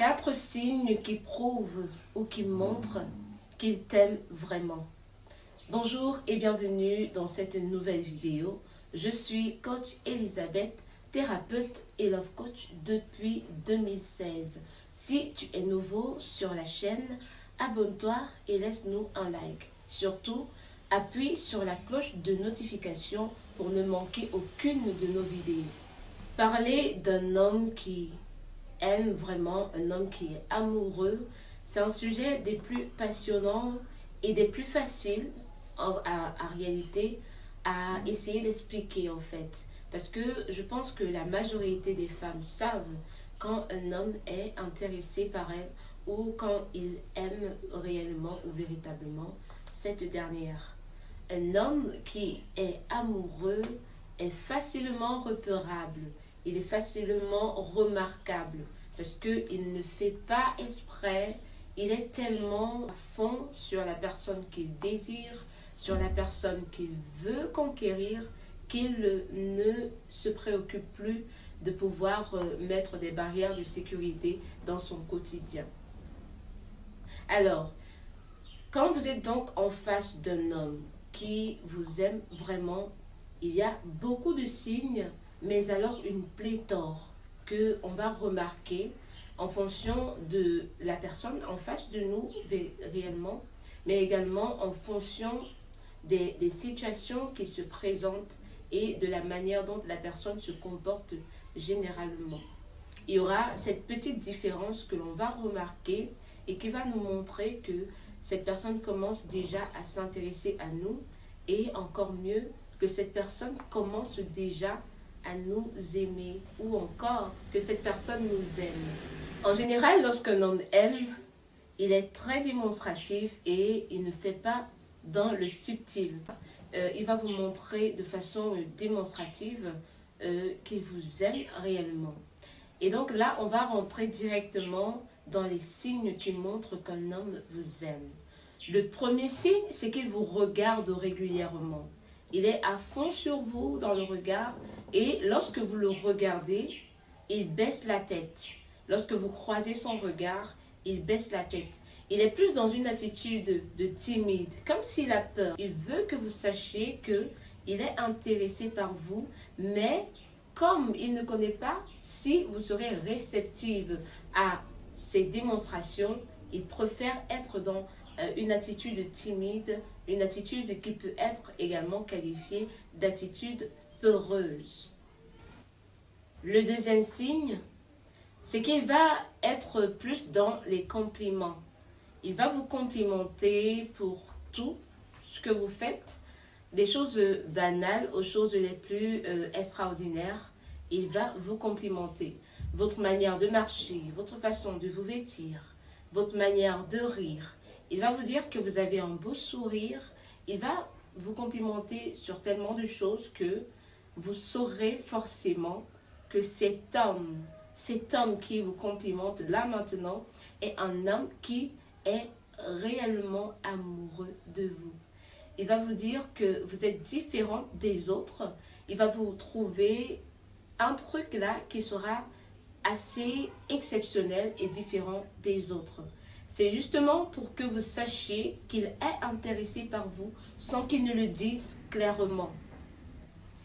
4 signes qui prouvent ou qui montrent qu'il t'aime vraiment. Bonjour et bienvenue dans cette nouvelle vidéo. Je suis coach Elisabeth, thérapeute et love coach depuis 2016. Si tu es nouveau sur la chaîne, abonne-toi et laisse-nous un like. Surtout, appuie sur la cloche de notification pour ne manquer aucune de nos vidéos. Parler d'un homme qui aime vraiment, un homme qui est amoureux, c'est un sujet des plus passionnants et des plus faciles en réalité à essayer d'expliquer en fait. Parce que je pense que la majorité des femmes savent quand un homme est intéressé par elle ou quand il aime réellement ou véritablement cette dernière. Un homme qui est amoureux est facilement repérable. Il est facilement remarquable parce qu'il ne fait pas exprès. Il est tellement à fond sur la personne qu'il désire, sur la personne qu'il veut conquérir, qu'il ne se préoccupe plus de pouvoir mettre des barrières de sécurité dans son quotidien. Alors, quand vous êtes donc en face d'un homme qui vous aime vraiment, il y a beaucoup de signes, mais alors une pléthore qu'on va remarquer en fonction de la personne en face de nous réellement, mais également en fonction des situations qui se présentent et de la manière dont la personne se comporte généralement. Il y aura cette petite différence que l'on va remarquer et qui va nous montrer que cette personne commence déjà à s'intéresser à nous et encore mieux que cette personne commence déjà à nous aimer ou encore que cette personne nous aime. En général, lorsqu'un homme aime, il est très démonstratif et il ne fait pas dans le subtil. Il va vous montrer de façon démonstrative qu'il vous aime réellement. Et donc là, on va rentrer directement dans les signes qui montrent qu'un homme vous aime. Le premier signe, c'est qu'il vous regarde régulièrement. Il est à fond sur vous dans le regard et lorsque vous le regardez, il baisse la tête. Lorsque vous croisez son regard, il baisse la tête. Il est plus dans une attitude de timide, comme s'il a peur. Il veut que vous sachiez qu'il est intéressé par vous, mais comme il ne connaît pas si vous serez réceptive à ces démonstrations, il préfère être dans une attitude timide, une attitude qui peut être également qualifiée d'attitude peureuse. Le deuxième signe, c'est qu'il va être plus dans les compliments. Il va vous complimenter pour tout ce que vous faites, des choses banales aux choses les plus extraordinaires. Il va vous complimenter. Votre manière de marcher, votre façon de vous vêtir, votre manière de rire. Il va vous dire que vous avez un beau sourire. Il va vous complimenter sur tellement de choses que vous saurez forcément que cet homme qui vous complimente là maintenant est un homme qui est réellement amoureux de vous. Il va vous dire que vous êtes différent des autres. Il va vous trouver un truc là qui sera assez exceptionnel et différent des autres. C'est justement pour que vous sachiez qu'il est intéressé par vous sans qu'il ne le dise clairement.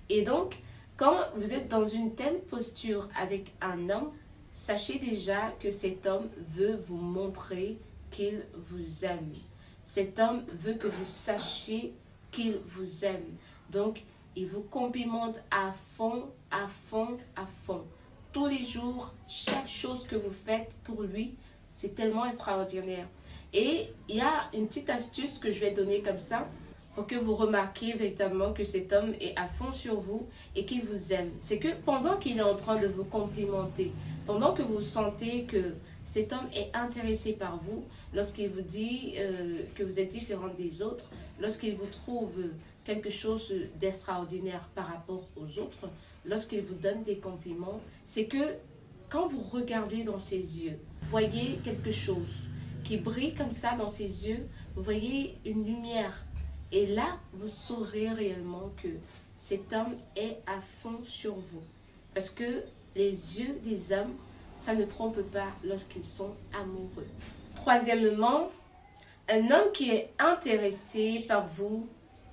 Et donc, quand vous êtes dans une telle posture avec un homme, sachez déjà que cet homme veut vous montrer qu'il vous aime. Cet homme veut que vous sachiez qu'il vous aime. Donc, il vous complimente à fond, à fond, à fond. Tous les jours, chaque chose que vous faites pour lui, c'est tellement extraordinaire. Et il y a une petite astuce que je vais donner comme ça pour que vous remarquiez véritablement que cet homme est à fond sur vous et qu'il vous aime. C'est que pendant qu'il est en train de vous complimenter, pendant que vous sentez que cet homme est intéressé par vous, lorsqu'il vous dit que vous êtes différent des autres, lorsqu'il vous trouve quelque chose d'extraordinaire par rapport aux autres, lorsqu'il vous donne des compliments, c'est que quand vous regardez dans ses yeux, vous voyez quelque chose qui brille comme ça dans ses yeux, vous voyez une lumière. Et là, vous saurez réellement que cet homme est à fond sur vous. Parce que les yeux des hommes ça ne trompe pas lorsqu'ils sont amoureux. Troisièmement, un homme qui est intéressé par vous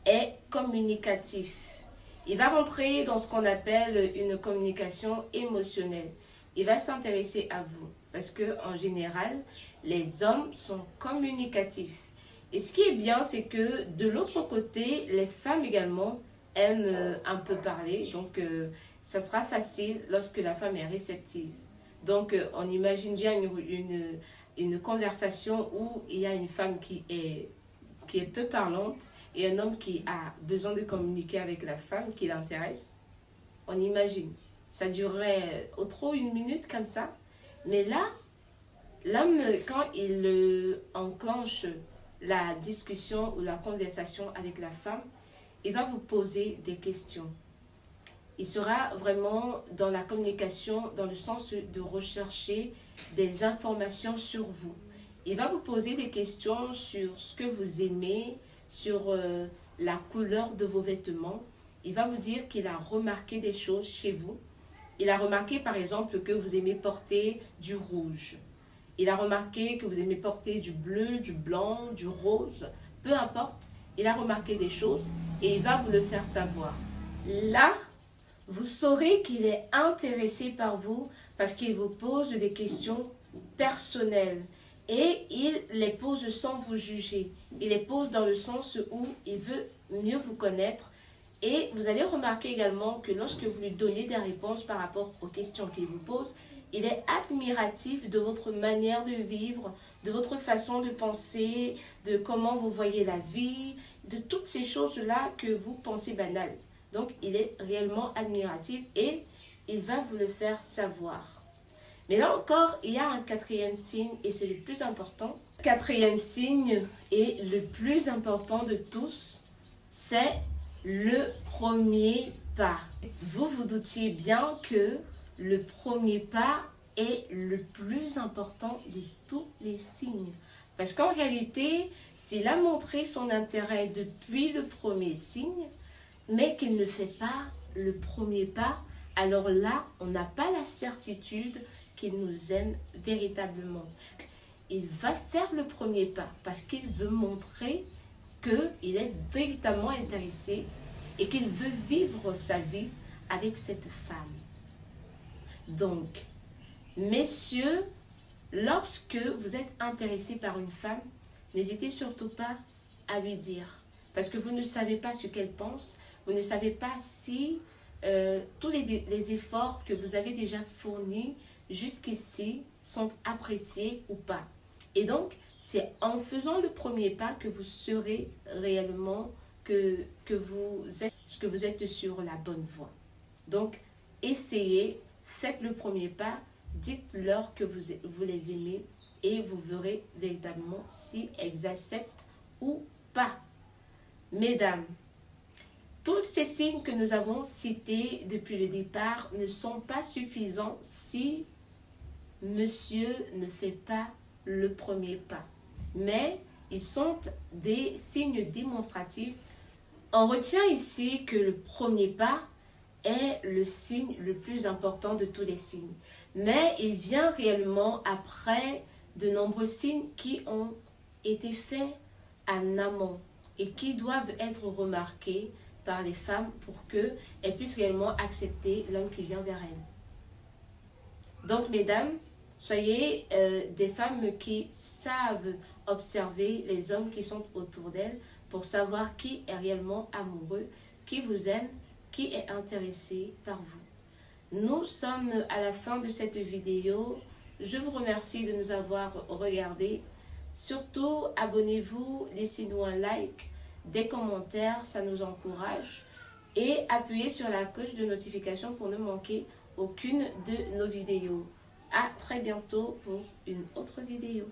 est communicatif. Il va rentrer dans ce qu'on appelle une communication émotionnelle. Il va s'intéresser à vous parce que en général, les hommes sont communicatifs. Et ce qui est bien, c'est que de l'autre côté, les femmes également aiment un peu parler. Donc, ça sera facile lorsque la femme est réceptive. Donc, on imagine bien une conversation où il y a une femme qui est peu parlante et un homme qui a besoin de communiquer avec la femme qui l'intéresse. On imagine. Ça durerait au trop 1 minute comme ça. Mais là, l'homme, quand il enclenche la discussion ou la conversation avec la femme, il va vous poser des questions. Il sera vraiment dans la communication, dans le sens de rechercher des informations sur vous. Il va vous poser des questions sur ce que vous aimez, sur la couleur de vos vêtements. Il va vous dire qu'il a remarqué des choses chez vous. Il a remarqué par exemple que vous aimez porter du rouge. Il a remarqué que vous aimez porter du bleu, du blanc, du rose. Peu importe, il a remarqué des choses et il va vous le faire savoir. Là, vous saurez qu'il est intéressé par vous parce qu'il vous pose des questions personnelles. Et il les pose sans vous juger. Il les pose dans le sens où il veut mieux vous connaître. Et vous allez remarquer également que lorsque vous lui donnez des réponses par rapport aux questions qu'il vous pose, il est admiratif de votre manière de vivre, de votre façon de penser, de comment vous voyez la vie, de toutes ces choses-là que vous pensez banales. Donc, il est réellement admiratif et il va vous le faire savoir. Mais là encore, il y a un quatrième signe et c'est le plus important. Le quatrième signe et le plus important de tous, c'est le premier pas. Vous vous doutiez bien que le premier pas est le plus important de tous les signes. Parce qu'en réalité, s'il a montré son intérêt depuis le premier signe, mais qu'il ne fait pas le premier pas, alors là, on n'a pas la certitude qu'il nous aime véritablement. Il va faire le premier pas parce qu'il veut montrer qu'il est véritablement intéressé et qu'il veut vivre sa vie avec cette femme. Donc, messieurs, lorsque vous êtes intéressé par une femme, n'hésitez surtout pas à lui dire. Parce que vous ne savez pas ce qu'elle pense, vous ne savez pas si tous les efforts que vous avez déjà fournis jusqu'ici sont appréciés ou pas. Et donc, c'est en faisant le premier pas que vous serez réellement que vous êtes sur la bonne voie. Donc, essayez, faites le premier pas, dites-leur que vous les aimez et vous verrez véritablement si elles acceptent ou pas. Mesdames, tous ces signes que nous avons cités depuis le départ ne sont pas suffisants si monsieur ne fait pas le premier pas. Mais ils sont des signes démonstratifs. On retient ici que le premier pas est le signe le plus important de tous les signes. Mais il vient réellement après de nombreux signes qui ont été faits en amont et qui doivent être remarqués par les femmes pour qu'elles puissent réellement accepter l'homme qui vient vers elles. Donc, mesdames, soyez des femmes qui savent observer les hommes qui sont autour d'elles pour savoir qui est réellement amoureux, qui vous aime, qui est intéressé par vous. Nous sommes à la fin de cette vidéo. Je vous remercie de nous avoir regardés. Surtout, abonnez-vous, laissez-nous un like, des commentaires, ça nous encourage. Et appuyez sur la cloche de notification pour ne manquer aucune de nos vidéos. À très bientôt pour une autre vidéo.